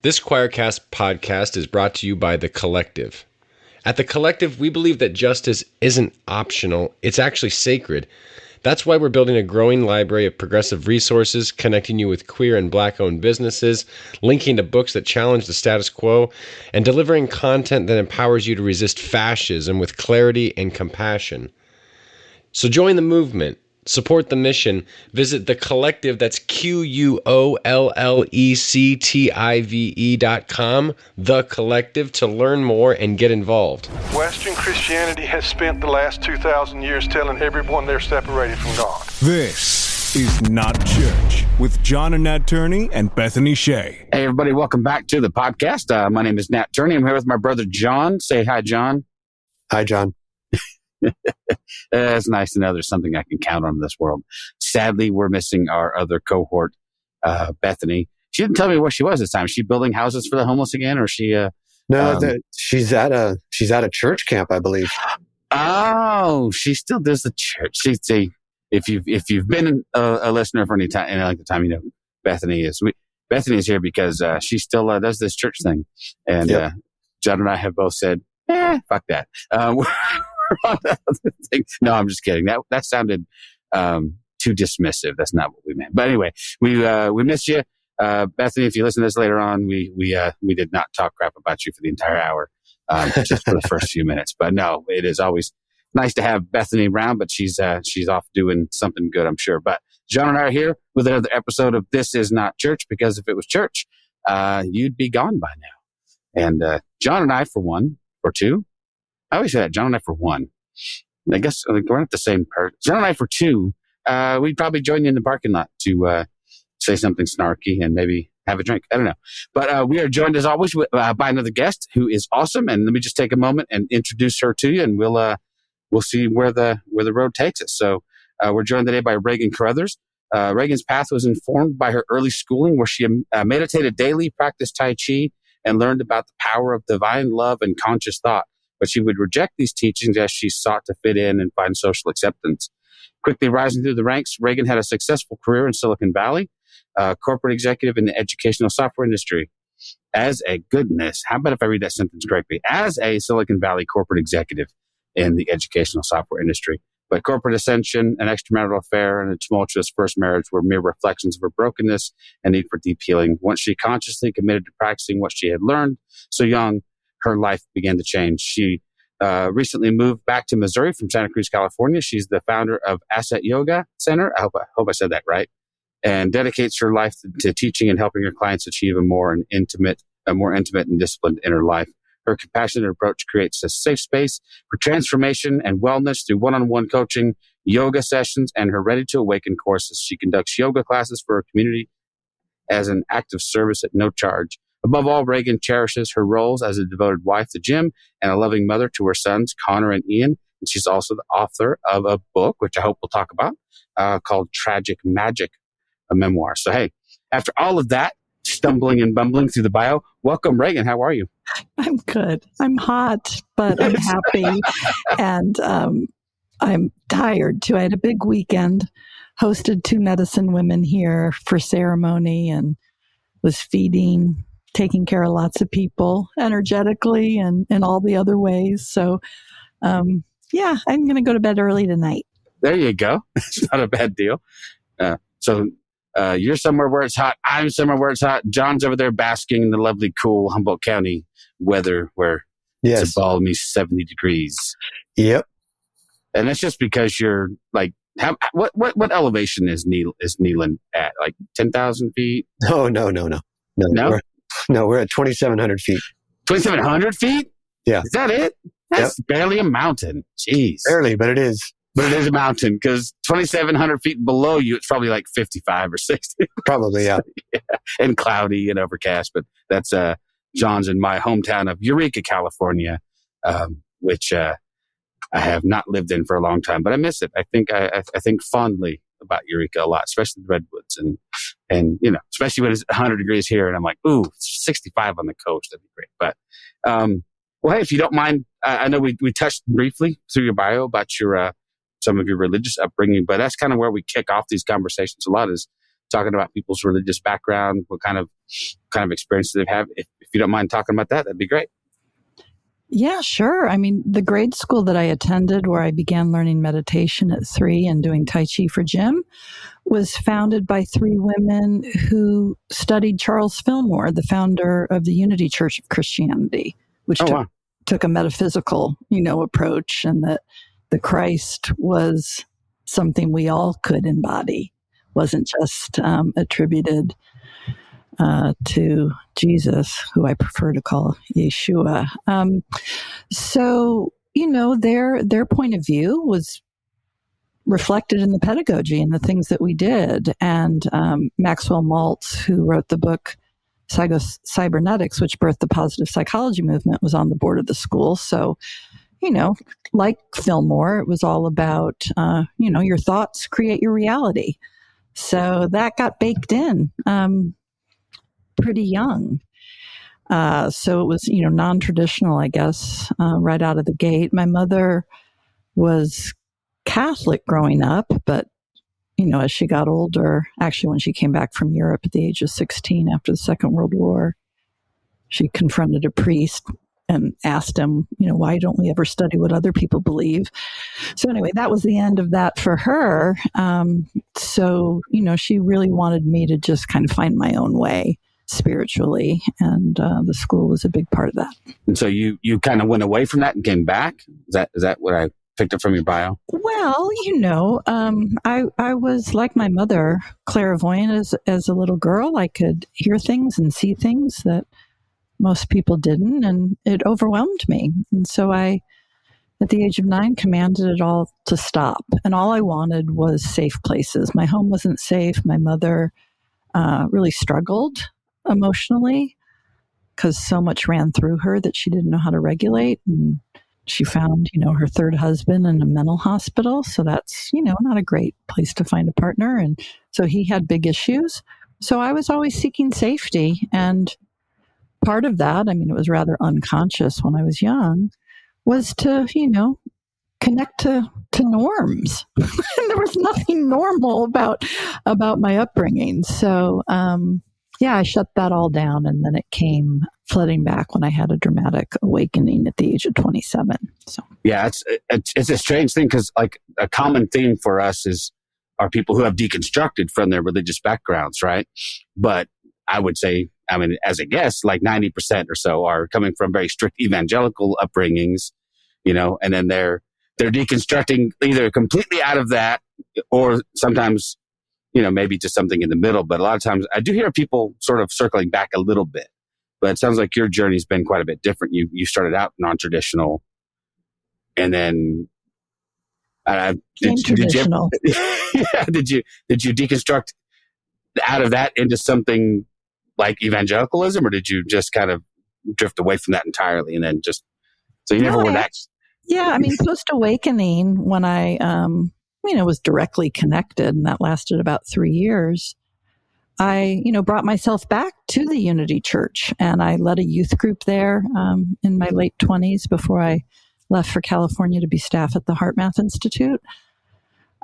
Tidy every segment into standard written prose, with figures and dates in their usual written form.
This Choircast podcast is brought to you by The Collective. At The Collective, we believe that justice isn't optional, it's actually sacred. That's why we're building a growing library of progressive resources, connecting you with queer and Black-owned businesses, linking to books that challenge the status quo, and delivering content that empowers you to resist fascism with clarity and compassion. So join the movement. Support the mission. Visit The Collective, that's QUOLLECTIVE.com, The Collective, to learn more and get involved. Western Christianity has spent the last 2,000 years telling everyone they're separated from God. This is Not Church with John and Nat Turney and Bethany Shea. Hey, everybody, welcome back to the podcast. My name is Nat Turney. I'm here with my brother, John. Say hi, John. Hi, John. It's nice to know there's something I can count on in this world. Sadly, we're missing our other cohort, Bethany. She didn't tell me where she was this time. Is she building houses for the homeless again, or is she? No, she's at a church camp, I believe. Oh, she still does the church. If you've been a listener for any time, and like the time, you know, Bethany is here because she still does this church thing, and yep. John and I have both said, fuck that. No, I'm just kidding. That sounded too dismissive. That's not what we meant. But anyway, we miss you, Bethany. If you listen to this later on, we did not talk crap about you for the entire hour, just for the first few minutes. But no, it is always nice to have Bethany around. But she's off doing something good, I'm sure. But John and I are here with another episode of This Is Not Church, because if it was church, you'd be gone by now. And John and I, for two. I always say that, John and I for one. I guess we're not the same person. John and I for two, we'd probably join you in the parking lot to say something snarky and maybe have a drink. I don't know. But we are joined, as always, by another guest who is awesome. And let me just take a moment and introduce her to you, and we'll see where the road takes us. So we're joined today by Regan Caruthers. Regan's path was informed by her early schooling, where she meditated daily, practiced Tai Chi, and learned about the power of divine love and conscious thought. But she would reject these teachings as she sought to fit in and find social acceptance. Quickly rising through the ranks, Regan had a successful career in Silicon Valley, corporate executive in the educational software industry. How about if I read that sentence correctly? As a Silicon Valley corporate executive in the educational software industry. But corporate ascension, an extra-marital affair, and a tumultuous first marriage were mere reflections of her brokenness and need for deep healing. Once she consciously committed to practicing what she had learned so young, her life began to change. She recently moved back to Missouri from Santa Cruz, California. She's the founder of Aset Yoga Center. I hope I said that right. And dedicates her life to teaching and helping her clients achieve a more intimate and disciplined inner life. Her compassionate approach creates a safe space for transformation and wellness through one-on-one coaching, yoga sessions, and her Ready to Awaken courses. She conducts yoga classes for her community as an act of service at no charge. Above all, Regan cherishes her roles as a devoted wife to Jim and a loving mother to her sons, Connor and Ian. And she's also the author of a book, which I hope we'll talk about, called Tragic Magic, a memoir. So, hey, after all of that, stumbling and bumbling through the bio, welcome, Regan. How are you? I'm good. I'm hot, but I'm happy. And I'm tired, too. I had a big weekend, hosted 2 medicine women here for ceremony, and was feeding, taking care of lots of people energetically and in all the other ways. So, I'm going to go to bed early tonight. There you go. It's not a bad deal. So you're somewhere where it's hot. I'm somewhere where it's hot. John's over there basking in the lovely, cool Humboldt County weather where it's a balmy 70 degrees. Yep. And that's just because you're like, what elevation is Neyland at? Like 10,000 feet? No. We're at 2,700 feet. 2,700 feet? Yeah. Is that it? That's barely a mountain. Jeez. Barely, but it is. But it is a mountain, because 2,700 feet below you, it's probably like 55 or 60. Probably, yeah. And cloudy and overcast. But that's John's in my hometown of Eureka, California, which I have not lived in for a long time, but I miss it. I think fondly about Eureka a lot, especially the redwoods, and you know, especially when it's 100 degrees here, and I'm like, ooh, it's 65 on the coast. That'd be great. But well, hey, if you don't mind, I know we touched briefly through your bio about your some of your religious upbringing, but that's kind of where we kick off these conversations a lot, is talking about people's religious background, what kind of experiences they've had. If you don't mind talking about that, that'd be great. Yeah, sure. I mean, the grade school that I attended, where I began learning meditation at 3 and doing Tai Chi for gym, was founded by 3 women who studied Charles Fillmore, the founder of the Unity Church of Christianity, which took a metaphysical, approach, and that the Christ was something we all could embody, wasn't just attributed to Jesus, who I prefer to call Yeshua. So, their point of view was reflected in the pedagogy and the things that we did. And Maxwell Maltz, who wrote the book Cybernetics, which birthed the positive psychology movement, was on the board of the school. So, like Fillmore, it was all about, your thoughts create your reality. So that got baked in pretty young. So it was, non-traditional, I guess, right out of the gate. My mother was Catholic growing up, but, as she got older, actually when she came back from Europe at the age of 16 after the Second World War, she confronted a priest and asked him, why don't we ever study what other people believe? So anyway, that was the end of that for her. So, she really wanted me to just kind of find my own way spiritually, and the school was a big part of that. And so you kind of went away from that and came back? Is that what I picked up from your bio? Well, I was like my mother, clairvoyant as a little girl. I could hear things and see things that most people didn't, and it overwhelmed me. And so I, at the age of 9, commanded it all to stop. And all I wanted was safe places. My home wasn't safe. My mother really struggled emotionally because so much ran through her that she didn't know how to regulate. And she found, her 3rd husband in a mental hospital. So that's, not a great place to find a partner. And so he had big issues. So I was always seeking safety. And part of that, it was rather unconscious when I was young, was to, connect to norms. There was nothing normal about my upbringing. So, I shut that all down, and then it came flooding back when I had a dramatic awakening at the age of 27. So yeah, it's a strange thing, because like a common theme for us are people who have deconstructed from their religious backgrounds, right? But I would say, as a guess, like 90% or so are coming from very strict evangelical upbringings, and then they're deconstructing either completely out of that, or sometimes, maybe to something in the middle. But a lot of times I do hear people sort of circling back a little bit. But it sounds like your journey's been quite a bit different. You started out non-traditional, and then traditional. Did you deconstruct out of that into something like evangelicalism, or did you just kind of drift away from that entirely and then just so you never were that? Yeah, post-awakening, when I was directly connected, and that lasted about 3 years, I, brought myself back to the Unity Church, and I led a youth group there in my late 20s before I left for California to be staff at the Heart Math Institute.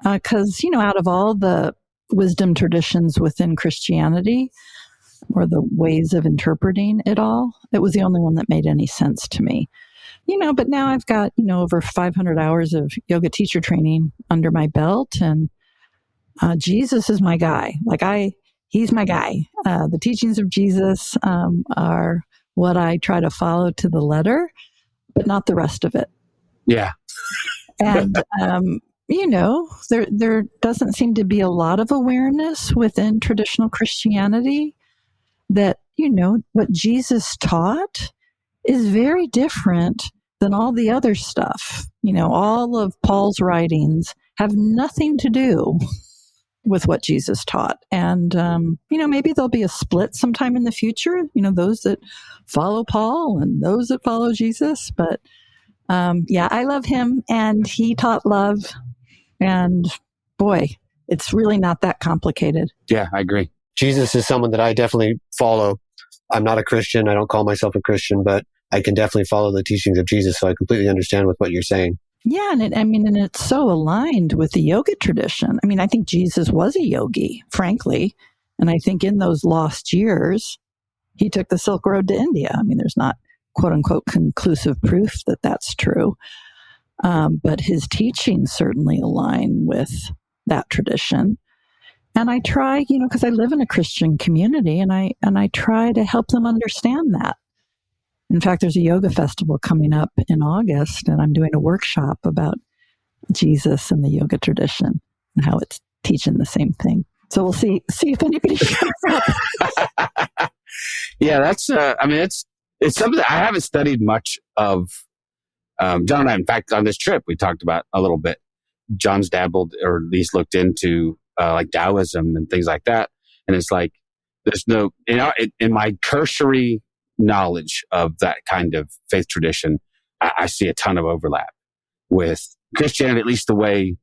Because, out of all the wisdom traditions within Christianity, or the ways of interpreting it all, it was the only one that made any sense to me. But now I've got, over 500 hours of yoga teacher training under my belt, and Jesus is my guy. He's my guy. The teachings of Jesus are what I try to follow to the letter, but not the rest of it. Yeah. And, there doesn't seem to be a lot of awareness within traditional Christianity that, what Jesus taught is very different than all the other stuff. All of Paul's writings have nothing to do with what Jesus taught. And, maybe there'll be a split sometime in the future, those that follow Paul and those that follow Jesus. But, I love him, and he taught love. And boy, it's really not that complicated. Yeah, I agree. Jesus is someone that I definitely follow. I'm not a Christian. I don't call myself a Christian, but I can definitely follow the teachings of Jesus. So I completely understand with what you're saying. Yeah. And it's so aligned with the yoga tradition. I think Jesus was a yogi, frankly. And I think in those lost years, he took the Silk Road to India. I mean, there's not quote unquote conclusive proof that that's true. But his teachings certainly align with that tradition. And I try, because I live in a Christian community, and I try to help them understand that. In fact, there's a yoga festival coming up in August, and I'm doing a workshop about Jesus and the yoga tradition and how it's teaching the same thing. So we'll see if anybody shows up. Yeah, that's. It's something that I haven't studied much of. John and I, in fact, on this trip, we talked about a little bit. John's dabbled, or at least looked into like Taoism and things like that. And it's like, there's no, in my cursory knowledge of that kind of faith tradition, I see a ton of overlap with Christianity, at least the way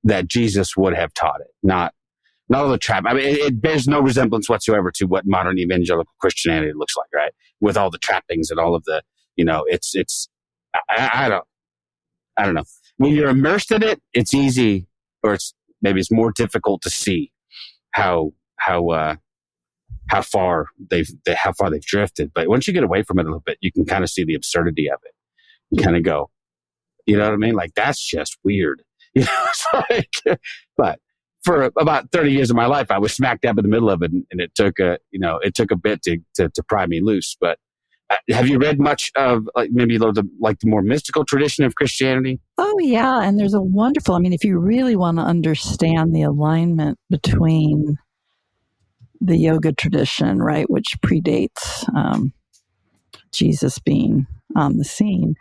that Jesus would have taught it. Not all the trap. I mean, it bears no resemblance whatsoever to what modern evangelical Christianity looks like, right? With all the trappings and all of the, I don't know. When you're immersed in it, it's easy, or it's more difficult to see how far they've drifted. But once you get away from it a little bit, you can kind of see the absurdity of it. You kind of go, you know what I mean? Like, that's just weird. It's like, but for about 30 years of my life, I was smack dab in the middle of it, and it took a bit to pry me loose. But have you read much of maybe the more mystical tradition of Christianity? Oh, yeah. And there's a wonderful, if you really want to understand the alignment between the yoga tradition, right, which predates Jesus being on the scene,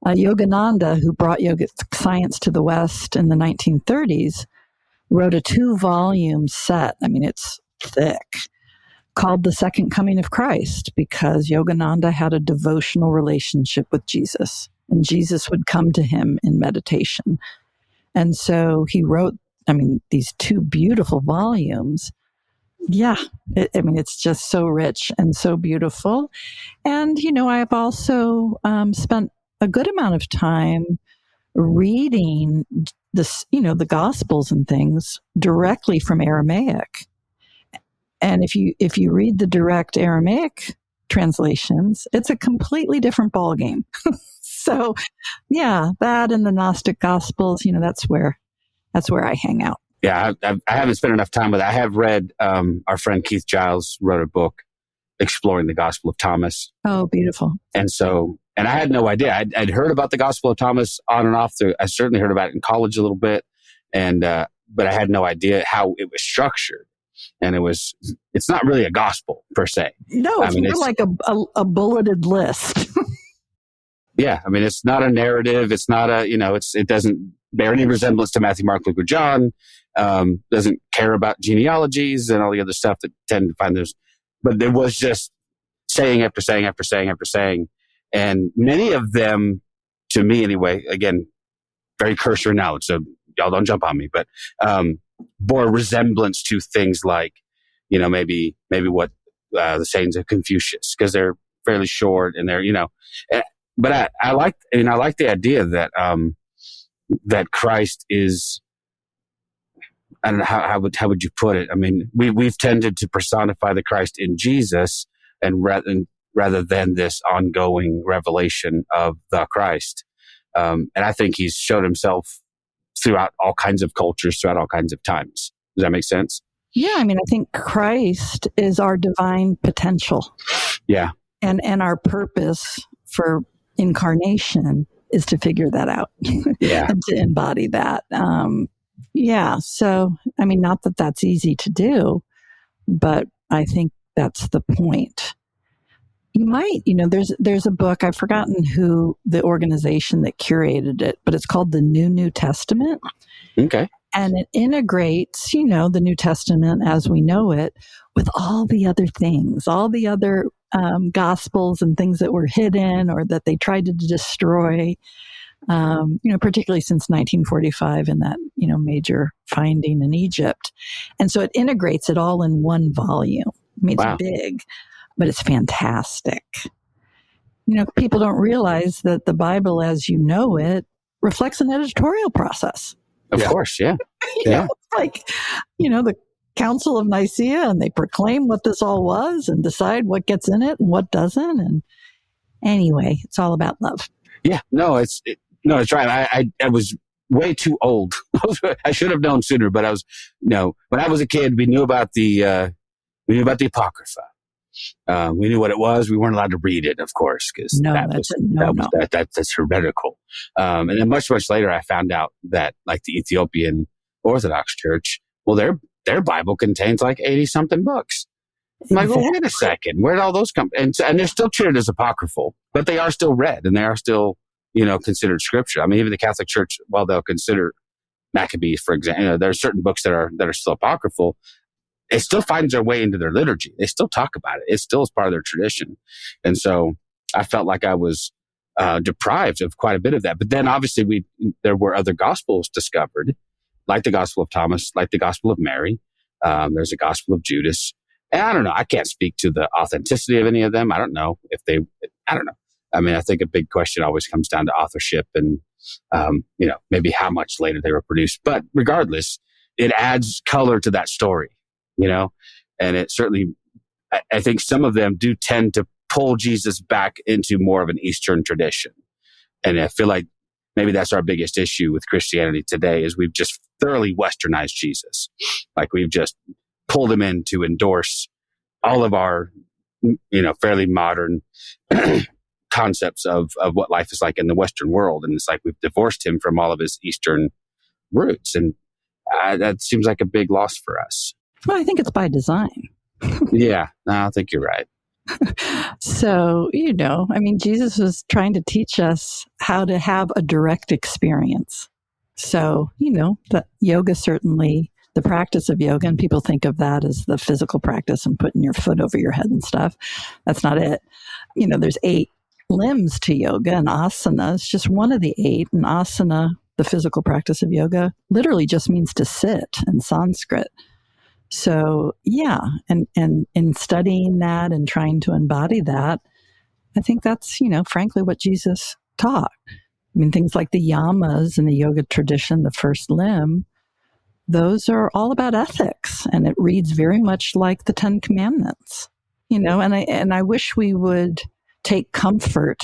Yogananda, who brought yoga science to the West in the 1930s, wrote a 2-volume set. It's thick, called The Second Coming of Christ, because Yogananda had a devotional relationship with Jesus, and Jesus would come to him in meditation. And so he wrote, these 2 beautiful volumes. Yeah, it's just so rich and so beautiful. And, I've also spent a good amount of time reading this, the Gospels and things directly from Aramaic. And if you read the direct Aramaic translations, it's a completely different ballgame. So, yeah, that and the Gnostic Gospels, that's where I hang out. Yeah, I haven't spent enough time with it. I have read, our friend Keith Giles wrote a book exploring the Gospel of Thomas. Oh, beautiful. And I had no idea. I'd heard about the Gospel of Thomas on and off. I certainly heard about it in college a little bit, but I had no idea how it was structured. And it's not really a gospel per se. No, it's more like a bulleted list. Yeah, it's not a narrative. It's not it doesn't bear any resemblance to Matthew, Mark, Luke, or John. Doesn't care about genealogies and all the other stuff that tend to find those. But there was just saying after saying after saying after saying. And many of them, to me anyway, again, very cursory knowledge, so y'all don't jump on me, but bore resemblance to things like, maybe what the sayings of Confucius, because they're fairly short and they're, but I like the idea that that Christ is, I don't know, how would you put it? We've tended to personify the Christ in Jesus, and rather than this ongoing revelation of the Christ. And I think he's showed himself throughout all kinds of cultures, throughout all kinds of times. Does that make sense? Yeah, I think Christ is our divine potential. Yeah. And our purpose for incarnation is to figure that out. Yeah. And to embody that. Yeah. So, not that that's easy to do, but I think that's the point. You might, there's a book, I've forgotten who the organization that curated it, but it's called The New Testament. Okay. And it integrates, the New Testament as we know it with all the other things, all the other gospels and things that were hidden or that they tried to destroy, particularly since 1945 and that, major finding in Egypt. And so it integrates it all in one volume. It's Wow. big, but it's fantastic. People don't realize that the Bible as you know it reflects an editorial process. Of course, yeah. It's like, the Council of Nicaea, and they proclaim what this all was and decide what gets in it and what doesn't. And anyway, it's all about love. Yeah, no, it's right. I was way too old. I should have known sooner, but when I was a kid, we knew about the Apocrypha. We knew what it was. We weren't allowed to read it, of course, because that's heretical. And then much later, I found out that like the Ethiopian Orthodox Church, well, their Bible contains like 80 something books. I'm like, well, wait a second, where did all those come? And they're still treated as apocryphal, but they are still read and they are still, considered scripture. I mean, even the Catholic Church, while they'll consider Maccabees, for example, there are certain books that are still apocryphal. It still finds their way into their liturgy. They still talk about it. It still is part of their tradition. And so I felt like I was deprived of quite a bit of that. But then obviously there were other gospels discovered, like the Gospel of Thomas, like the Gospel of Mary. There's a Gospel of Judas. And I don't know. I can't speak to the authenticity of any of them. I don't know. I mean, I think a big question always comes down to authorship and, maybe how much later they were produced. But regardless, it adds color to that story, and it certainly, I think some of them do tend to pull Jesus back into more of an Eastern tradition. And I feel like maybe that's our biggest issue with Christianity today is we've just thoroughly westernized Jesus. Like we've just pulled him in to endorse all of our, fairly modern concepts of what life is like in the Western world. And it's like we've divorced him from all of his Eastern roots. And that seems like a big loss for us. Well, I think it's by design. Yeah, no, I think you're right. So, Jesus was trying to teach us how to have a direct experience. So, the yoga certainly, the practice of yoga, and people think of that as the physical practice and putting your foot over your head and stuff. That's not it. There's 8 limbs to yoga, and asana is just one of the 8. And asana, the physical practice of yoga, literally just means to sit in Sanskrit. So, yeah, and in studying that and trying to embody that, I think that's, frankly, what Jesus taught. I mean, things like the yamas in the yoga tradition, the first limb, those are all about ethics, and it reads very much like the 10 Commandments, and I wish we would take comfort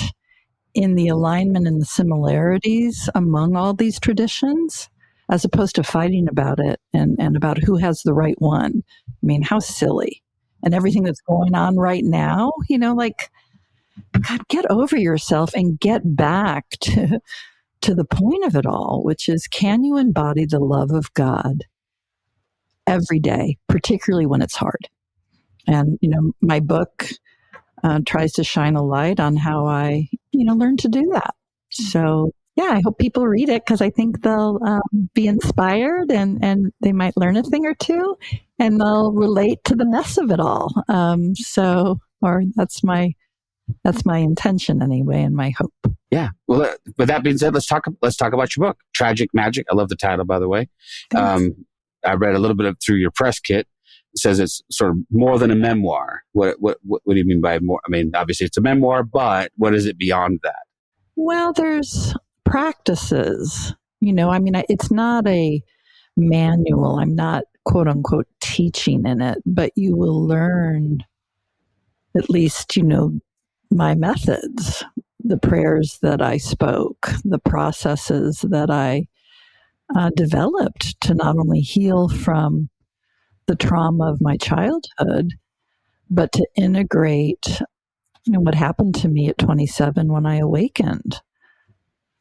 in the alignment and the similarities among all these traditions, as opposed to fighting about it and about who has the right one. I mean, how silly. And everything that's going on right now, God, get over yourself and get back to the point of it all, which is, can you embody the love of God every day, particularly when it's hard? And, my book tries to shine a light on how I, learn to do that. So, yeah, I hope people read it because I think they'll be inspired and they might learn a thing or two and they'll relate to the mess of it all. That's my intention anyway, and my hope. Yeah. Well, with that being said, let's talk about your book, Tragic Magic. I love the title, by the way. I read a little bit through your press kit. It says it's sort of more than a memoir. What do you mean by more? I mean, obviously it's a memoir, but what is it beyond that? Well, there's practices, it's not a manual. I'm not quote unquote teaching in it, but you will learn at least, my methods, the prayers that I spoke, the processes that I developed to not only heal from the trauma of my childhood, but to integrate, what happened to me at 27 when I awakened.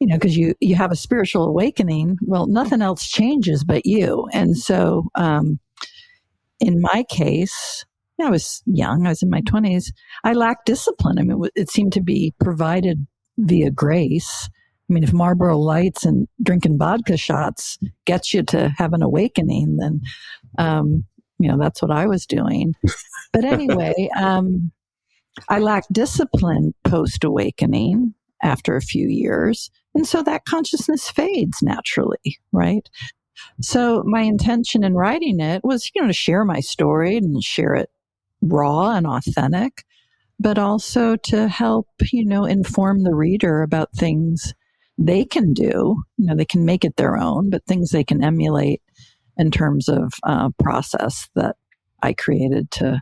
Because you have a spiritual awakening, well, nothing else changes but you. And so in my case, I was young, I was in my 20s, I lacked discipline. I mean, it seemed to be provided via grace. I mean, if Marlboro Lights and drinking vodka shots gets you to have an awakening, then, that's what I was doing. But anyway, I lacked discipline post-awakening after a few years. And so that consciousness fades naturally, right? So my intention in writing it was, to share my story and share it raw and authentic, but also to help, inform the reader about things they can do. They can make it their own, but things they can emulate in terms of process that I created to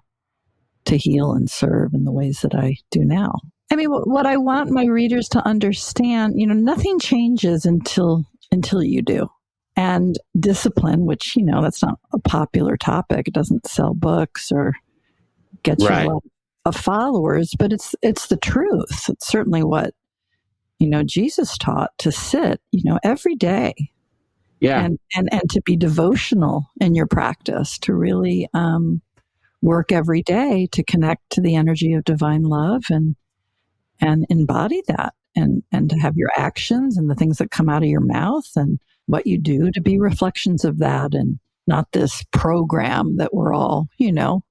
heal and serve in the ways that I do now. I mean, what I want my readers to understand, nothing changes until you do. And discipline, which, that's not a popular topic. It doesn't sell books or get you a lot of followers, but it's the truth. It's certainly what, Jesus taught, to sit, every day. Yeah. And to be devotional in your practice, to really work every day to connect to the energy of divine love and embody that, and to have your actions and the things that come out of your mouth and what you do to be reflections of that, and not this program that we're all,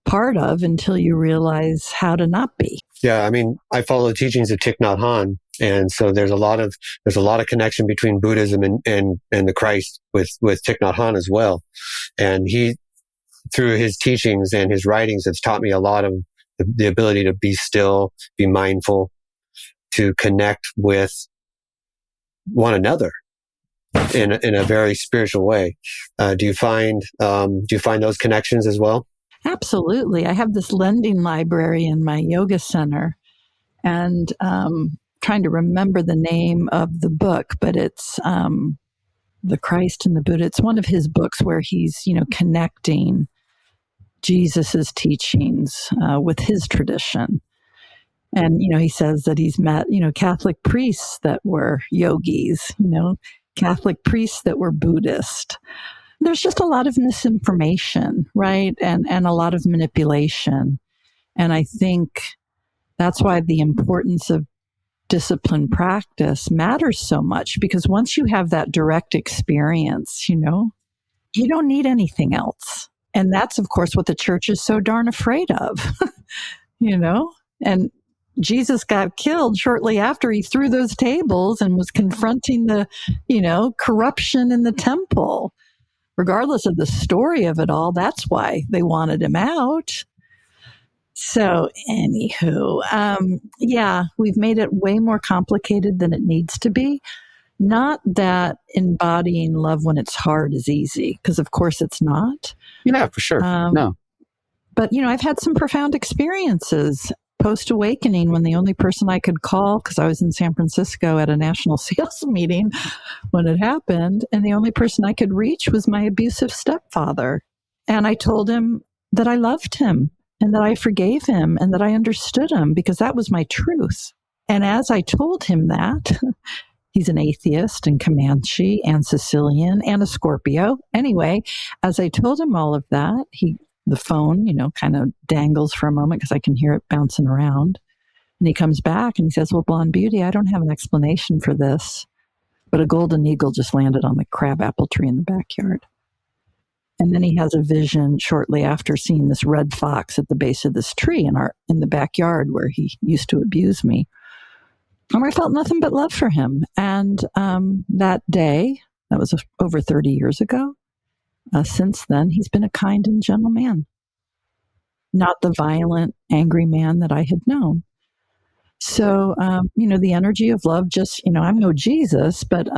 part of until you realize how to not be. Yeah, I mean, I follow the teachings of Thich Nhat Hanh, and so there's a lot of connection between Buddhism and the Christ with Thich Nhat Hanh as well. And he, through his teachings and his writings, has taught me a lot of the ability to be still, be mindful, to connect with one another in a very spiritual way. Do you find those connections as well? Absolutely. I have this lending library in my yoga center, and trying to remember the name of the book, but it's The Christ and the Buddha. It's one of his books where he's, connecting Jesus's teachings with his tradition. And, he says that he's met, Catholic priests that were yogis, Catholic priests that were Buddhist. There's just a lot of misinformation, right? And a lot of manipulation. And I think that's why the importance of disciplined practice matters so much, because once you have that direct experience, you don't need anything else. And that's, of course, what the church is so darn afraid of, and Jesus got killed shortly after he threw those tables and was confronting the, corruption in the temple. Regardless of the story of it all, that's why they wanted him out. So anywho, we've made it way more complicated than it needs to be. Not that embodying love when it's hard is easy, because of course it's not. Yeah, for sure. No. But, I've had some profound experiences post-awakening when the only person I could call, because I was in San Francisco at a national sales meeting when it happened, and the only person I could reach was my abusive stepfather. And I told him that I loved him and that I forgave him and that I understood him, because that was my truth. And as I told him that, he's an atheist and Comanche and Sicilian and a Scorpio. Anyway, as I told him all of that, the phone, kind of dangles for a moment because I can hear it bouncing around. And he comes back and he says, well, Blonde Beauty, I don't have an explanation for this, but a golden eagle just landed on the crabapple tree in the backyard. And then he has a vision shortly after seeing this red fox at the base of this tree in the backyard where he used to abuse me. And I felt nothing but love for him. And that day, that was over 30 years ago, since then, he's been a kind and gentle man, not the violent, angry man that I had known. So, the energy of love just, I'm no Jesus, but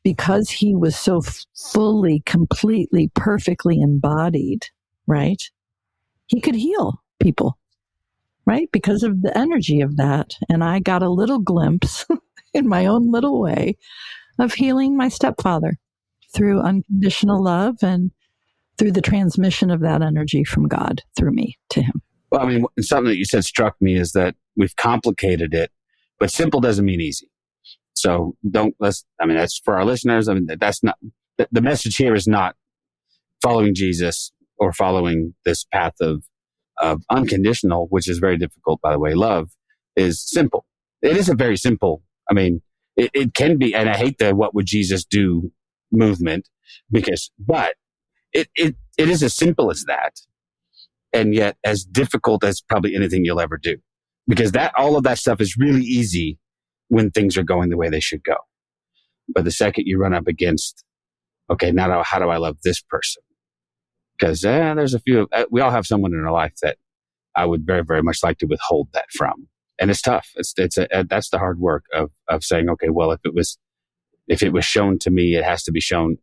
because he was so fully, completely, perfectly embodied, right, he could heal people, right, because of the energy of that. And I got a little glimpse in my own little way of healing my stepfather through unconditional love and through the transmission of that energy from God through me to him. Well, I mean, something that you said struck me is that we've complicated it, but simple doesn't mean easy. So that's for our listeners. I mean, that's not, the message here is not following Jesus or following this path of unconditional, which is very difficult, by the way. Love is simple. It is a very simple, it can be, and I hate the what would Jesus do movement, but it is as simple as that, and yet as difficult as probably anything you'll ever do, because all of that stuff is really easy when things are going the way they should go. But the second you run up against, okay, now how do I love this person? Because there's a few, we all have someone in our life that I would very, very much like to withhold that from, and it's tough. That's the hard work of saying, okay, well, if it was shown to me, it has to be shown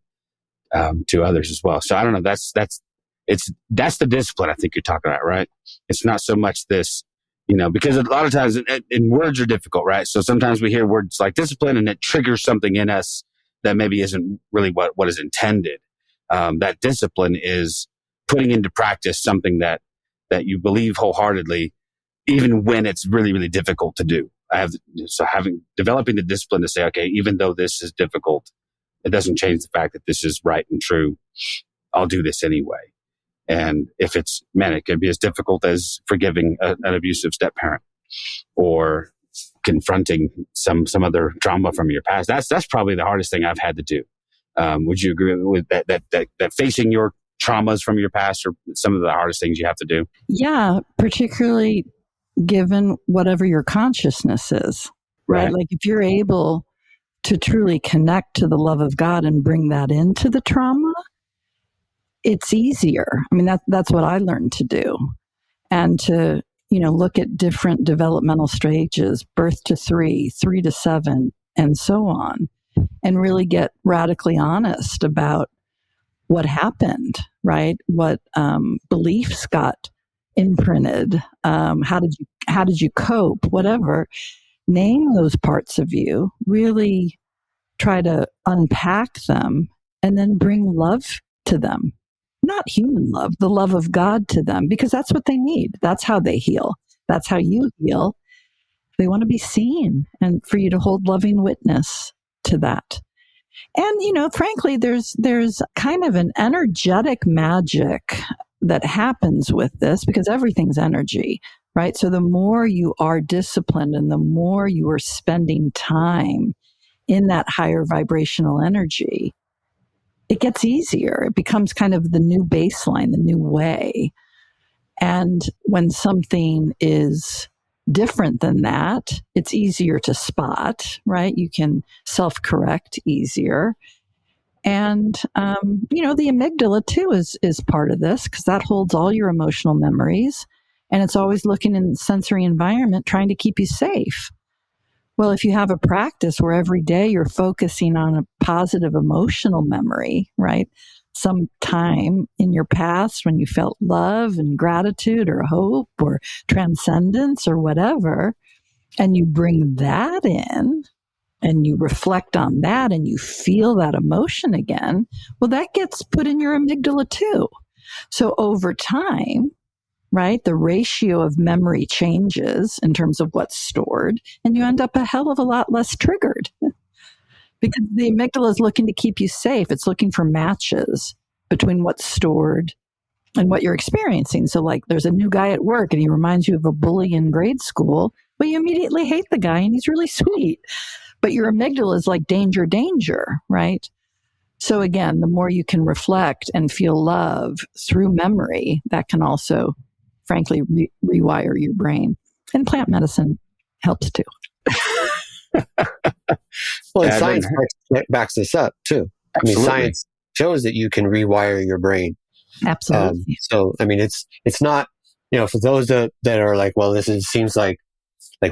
to others as well. So I don't know. That's the discipline I think you're talking about, right? It's not so much this, because a lot of times, and words are difficult, right? So sometimes we hear words like discipline and it triggers something in us that maybe isn't really what is intended. That discipline is putting into practice something that you believe wholeheartedly, even when it's really, really difficult to do. Developing the discipline to say, okay, even though this is difficult, it doesn't change the fact that this is right and true. I'll do this anyway. And if it could be as difficult as forgiving an abusive step parent or confronting some other trauma from your past. That's probably the hardest thing I've had to do. Would you agree with that facing your traumas from your past are some of the hardest things you have to do? Yeah, particularly given whatever your consciousness is, right? Like if you're able to truly connect to the love of God and bring that into the trauma, it's easier. I mean, that's what I learned to do. And to, look at different developmental stages, birth to 3, 3 to 7, and so on, and really get radically honest about what happened, right? What beliefs got imprinted? How did you cope? Whatever. Name those parts of you, really try to unpack them, and then bring love to them. Not human love, the love of God to them, because that's what they need. That's how they heal. That's how you heal. They want to be seen, and for you to hold loving witness to that. And, frankly, there's kind of an energetic magic that happens with this, because everything's energy, right? So the more you are disciplined and the more you are spending time in that higher vibrational energy, it gets easier. It becomes kind of the new baseline, the new way. And when something is different than that, it's easier to spot, right? You can self-correct easier. And, the amygdala too is part of this, because that holds all your emotional memories, and it's always looking in the sensory environment, trying to keep you safe. Well, if you have a practice where every day you're focusing on a positive emotional memory, right? Some time in your past when you felt love and gratitude or hope or transcendence or whatever, and you bring that in and you reflect on that and you feel that emotion again, well, that gets put in your amygdala too. So over time, right, the ratio of memory changes in terms of what's stored, and you end up a hell of a lot less triggered. Because the amygdala is looking to keep you safe. It's looking for matches between what's stored and what you're experiencing. So like there's a new guy at work and he reminds you of a bully in grade school. Well, you immediately hate the guy and he's really sweet. But your amygdala is like danger, danger, right? So again, the more you can reflect and feel love through memory, that can also, frankly, rewire your brain. And plant medicine helps too. Well, and science backs this up too. Absolutely. I mean, science shows that you can rewire your brain. Absolutely. So, I mean, it's not, for those that are like, well, seems like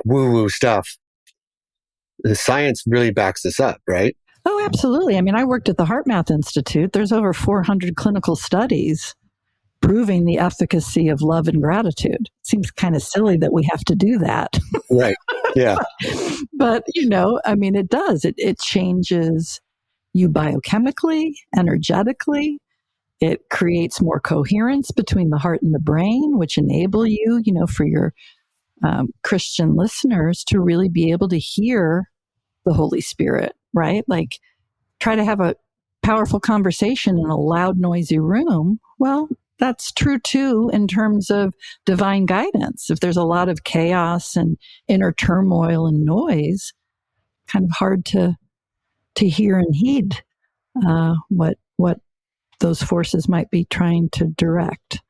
woo-woo stuff. The science really backs this up, right? Oh, absolutely. I mean, I worked at the HeartMath Institute. There's over 400 clinical studies proving the efficacy of love and gratitude. Seems kind of silly that we have to do that. Right. Yeah. But, it does. It changes you biochemically, energetically. It creates more coherence between the heart and the brain, which enable you, for your Christian listeners to really be able to hear the Holy Spirit, right? Like try to have a powerful conversation in a loud, noisy room. Well, that's true too in terms of divine guidance. If there's a lot of chaos and inner turmoil and noise, kind of hard to hear and heed what those forces might be trying to direct.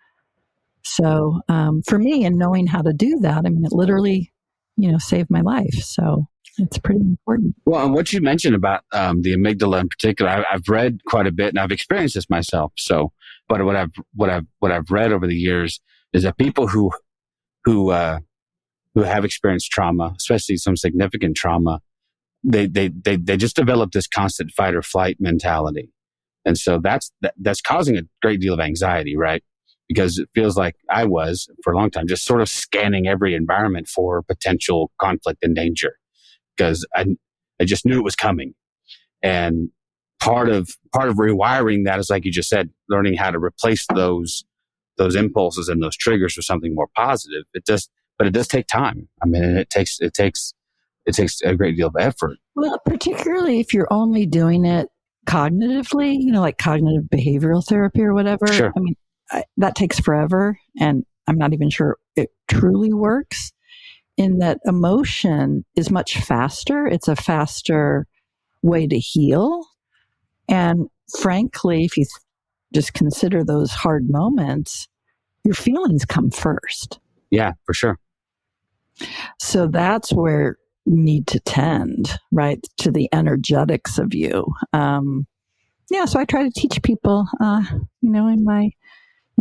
So for me, and knowing how to do that, I mean, it literally, saved my life. So it's pretty important. Well, and what you mentioned about the amygdala in particular, I've read quite a bit, and I've experienced this myself. So, but what I've read over the years is that people who have experienced trauma, especially some significant trauma, they just develop this constant fight or flight mentality. And so that's causing a great deal of anxiety, right? Because it feels like I was for a long time just sort of scanning every environment for potential conflict and danger, because I just knew it was coming. And part of rewiring that is, like you just said, learning how to replace those impulses and those triggers with something more positive. But it does take time. I mean, and it takes a great deal of effort. Well, particularly if you're only doing it cognitively, like cognitive behavioral therapy or whatever. Sure. I mean, that takes forever, and I'm not even sure it truly works, in that emotion is much faster. It's a faster way to heal. And frankly, if you just consider those hard moments, your feelings come first. Yeah, for sure. So that's where you need to tend, right, to the energetics of you. So I try to teach people, in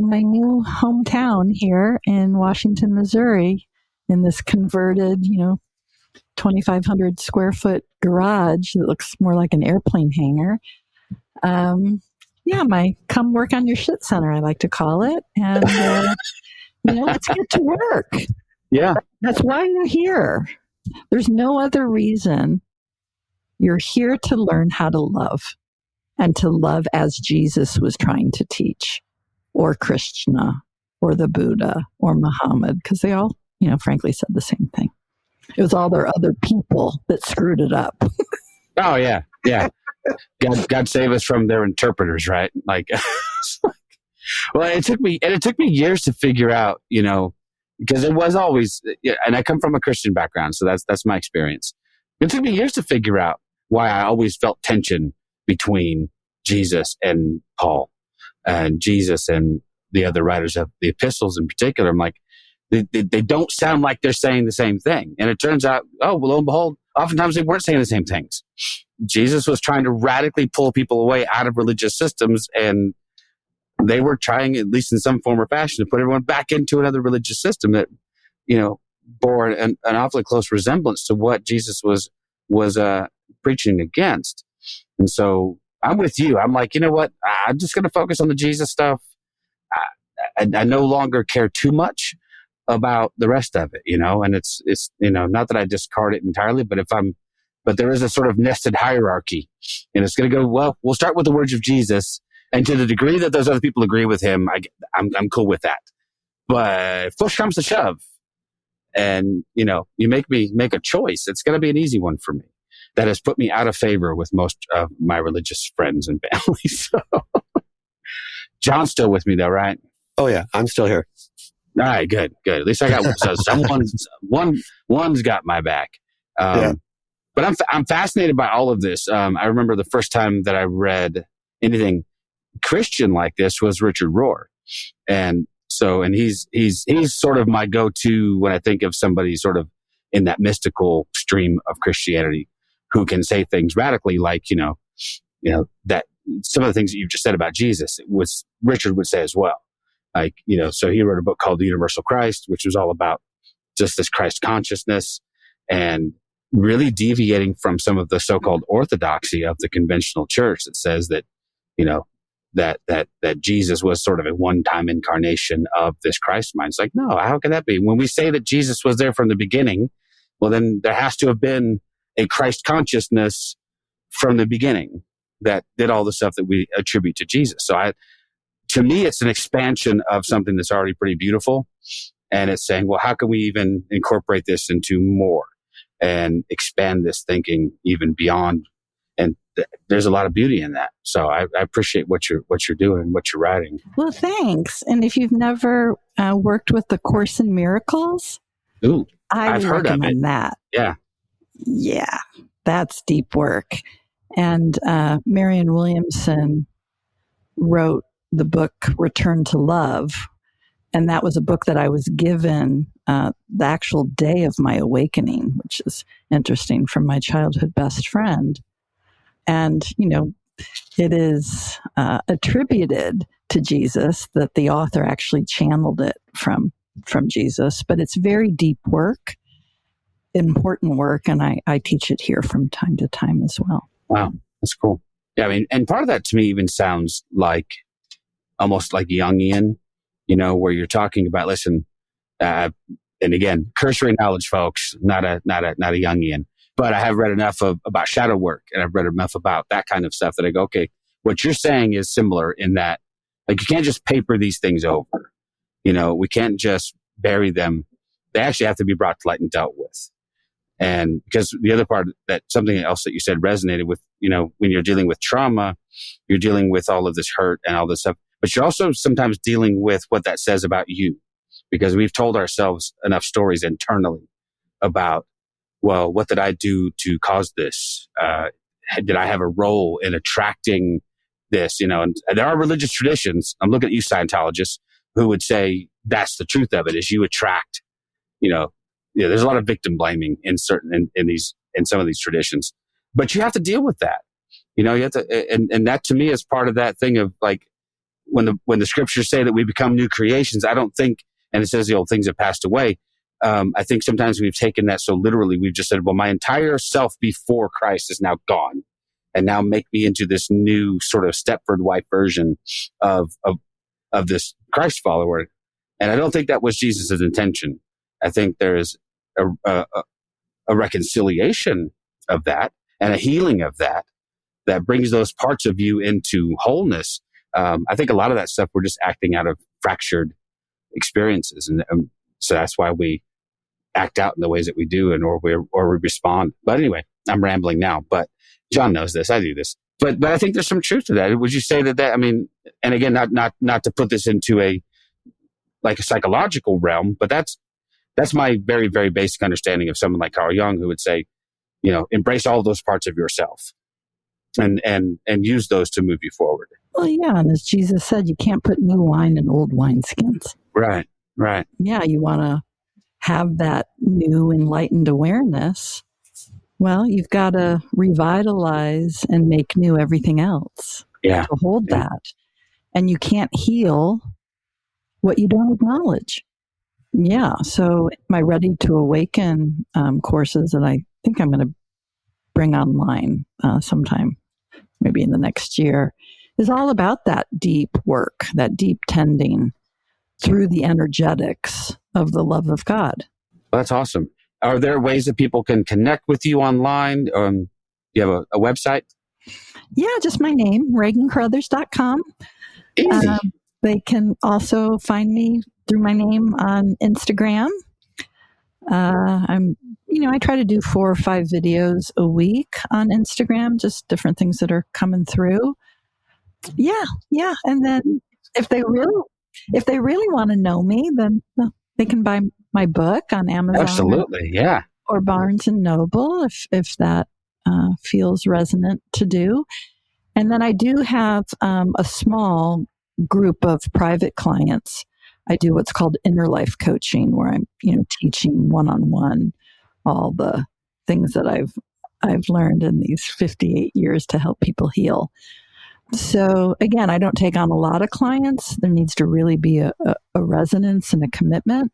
my new hometown here in Washington, Missouri, in this converted, 2,500 square foot garage that looks more like an airplane hangar. My come work on your shit center, I like to call it. And, let's get to work. Yeah. That's why you're here. There's no other reason. You're here to learn how to love, and to love as Jesus was trying to teach, or Krishna, or the Buddha, or Muhammad, because they all, frankly said the same thing. It was all their other people that screwed it up. Oh, yeah. Yeah. God save us from their interpreters, right? Like, well, it took me years to figure out, because it was always, and I come from a Christian background, so that's my experience. It took me years to figure out why I always felt tension between Jesus and Paul, and Jesus and the other writers of the epistles in particular. I'm like, they don't sound like they're saying the same thing. And it turns out, lo and behold, oftentimes they weren't saying the same things. Jesus was trying to radically pull people away out of religious systems, and they were trying, at least in some form or fashion, to put everyone back into another religious system that, bore an awfully close resemblance to what Jesus was preaching against. And so I'm with you. I'm like, you know what? I'm just going to focus on the Jesus stuff. I no longer care too much about the rest of it, and it's not that I discard it entirely, but there is a sort of nested hierarchy, and it's going to go, well, we'll start with the words of Jesus. And to the degree that those other people agree with him, I'm cool with that. But if push comes to shove, and you make me make a choice, it's going to be an easy one for me. That has put me out of favor with most of my religious friends and family. So, John's still with me, though, right? Oh yeah, I'm still here. All right, good. At least I got one's got my back. Yeah. But I'm fascinated by all of this. I remember the first time that I read anything Christian like this was Richard Rohr. And he's sort of my go-to when I think of somebody sort of in that mystical stream of Christianity who can say things radically like, that some of the things that you've just said about Jesus, Richard would say as well. Like, so he wrote a book called The Universal Christ, which was all about just this Christ consciousness and really deviating from some of the so-called orthodoxy of the conventional church that says that, that Jesus was sort of a one-time incarnation of this Christ mind. It's like, no, how can that be? When we say that Jesus was there from the beginning, well, then there has to have been a Christ consciousness from the beginning that did all the stuff that we attribute to Jesus. So to me, it's an expansion of something that's already pretty beautiful. And it's saying, well, how can we even incorporate this into more and expand this thinking even beyond? And there's a lot of beauty in that. So I appreciate what you're doing and what you're writing. Well, thanks. And if you've never worked with the Course in Miracles, I've heard of it. That. Yeah. Yeah, that's deep work. And Marianne Williamson wrote the book Return to Love. And that was a book that I was given the actual day of my awakening, which is interesting, from my childhood best friend. And, it is attributed to Jesus that the author actually channeled it from Jesus. But it's very deep work, important work, and I teach it here from time to time as well. Wow, that's cool. Yeah, I mean, and part of that to me even sounds like almost like Jungian, where you're talking about, listen, and again, cursory knowledge, folks, not a Jungian, but I have read enough about shadow work, and I've read enough about that kind of stuff that I go, okay, what you're saying is similar in that, like, you can't just paper these things over. We can't just bury them. They actually have to be brought to light and dealt with. And because the other part, that something else that you said resonated with, when you're dealing with trauma, you're dealing with all of this hurt and all this stuff, but you're also sometimes dealing with what that says about you, because we've told ourselves enough stories internally about, well, what did I do to cause this? Did I have a role in attracting this? And there are religious traditions. I'm looking at you, Scientologists, who would say that's the truth of it, is you attract, there's a lot of victim blaming in some of these traditions, but you have to deal with that. You have to, and that to me is part of that thing of, like, when the scriptures say that we become new creations, I don't think, and it says the old things have passed away. I think sometimes we've taken that so literally. We've just said, well, my entire self before Christ is now gone, and now make me into this new sort of Stepford wife version of this Christ follower. And I don't think that was Jesus' intention. I think there is a reconciliation of that and a healing of that brings those parts of you into wholeness. I think a lot of that stuff we're just acting out of fractured experiences, and so that's why we act out in the ways that we do, and or we respond. But anyway, I'm rambling now. But John knows this. I do this. But I think there's some truth to that. Would you say that? I mean, and again, not to put this into a psychological realm, but that's my very, very basic understanding of someone like Carl Jung, who would say, embrace all those parts of yourself and use those to move you forward. Well, yeah. And as Jesus said, you can't put new wine in old wineskins. Right. Yeah. You want to have that new enlightened awareness. Well, you've got to revitalize and make new everything else. Yeah. To hold that. And you can't heal what you don't acknowledge. Yeah. So my Ready to Awaken courses that I think I'm going to bring online sometime, maybe in the next year, is all about that deep work, that deep tending through the energetics of the love of God. Well, that's awesome. Are there ways that people can connect with you online? Do you have a website? Yeah, just my name, ReganCaruthers.com. Easy. They can also find me through my name on Instagram. I try to do 4 or 5 videos a week on Instagram, just different things that are coming through. Yeah. And then if they really want to know me, then they can buy my book on Amazon. Absolutely, yeah. Or Barnes and Noble, if that feels resonant to do. And then I do have a small group of private clients. I do what's called inner life coaching, where I'm, teaching one-on-one all the things that I've learned in these 58 years to help people heal. So again, I don't take on a lot of clients. There needs to really be a resonance and a commitment.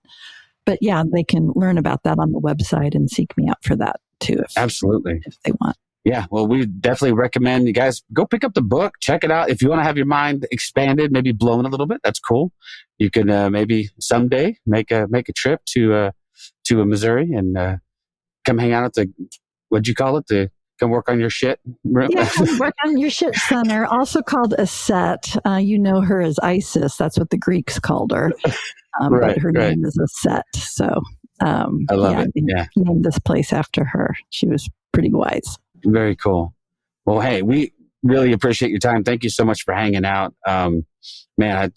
But yeah, they can learn about that on the website and seek me out for that too. Absolutely. If they want. Yeah, well, we definitely recommend you guys go pick up the book, check it out. If you want to have your mind expanded, maybe blown a little bit, that's cool. You can maybe someday make a trip to Missouri and come hang out at what'd you call it? Come work on your shit room? Yeah, come work on your shit center, also called Aset. You know her as Isis. That's what the Greeks called her. But her name is Aset. So I love it. Yeah. Named this place after her. She was pretty wise. Very cool. Well, hey, we really appreciate your time. Thank you so much for hanging out. Man,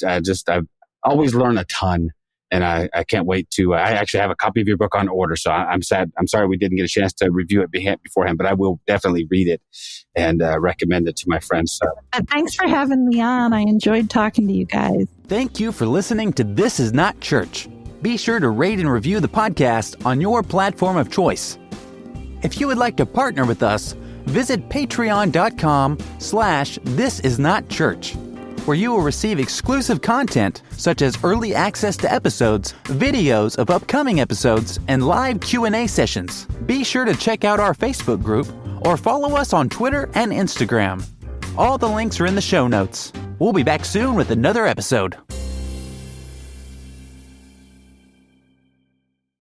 I always learn a ton, and I can't wait to. I actually have a copy of your book on order, so I'm sad. I'm sorry we didn't get a chance to review it beforehand, but I will definitely read it and recommend it to my friends. So. Thanks for having me on. I enjoyed talking to you guys. Thank you for listening to This Is Not Church. Be sure to rate and review the podcast on your platform of choice. If you would like to partner with us, visit patreon.com/thisisnotchurch, where you will receive exclusive content such as early access to episodes, videos of upcoming episodes, and live Q&A sessions. Be sure to check out our Facebook group or follow us on Twitter and Instagram. All the links are in the show notes. We'll be back soon with another episode.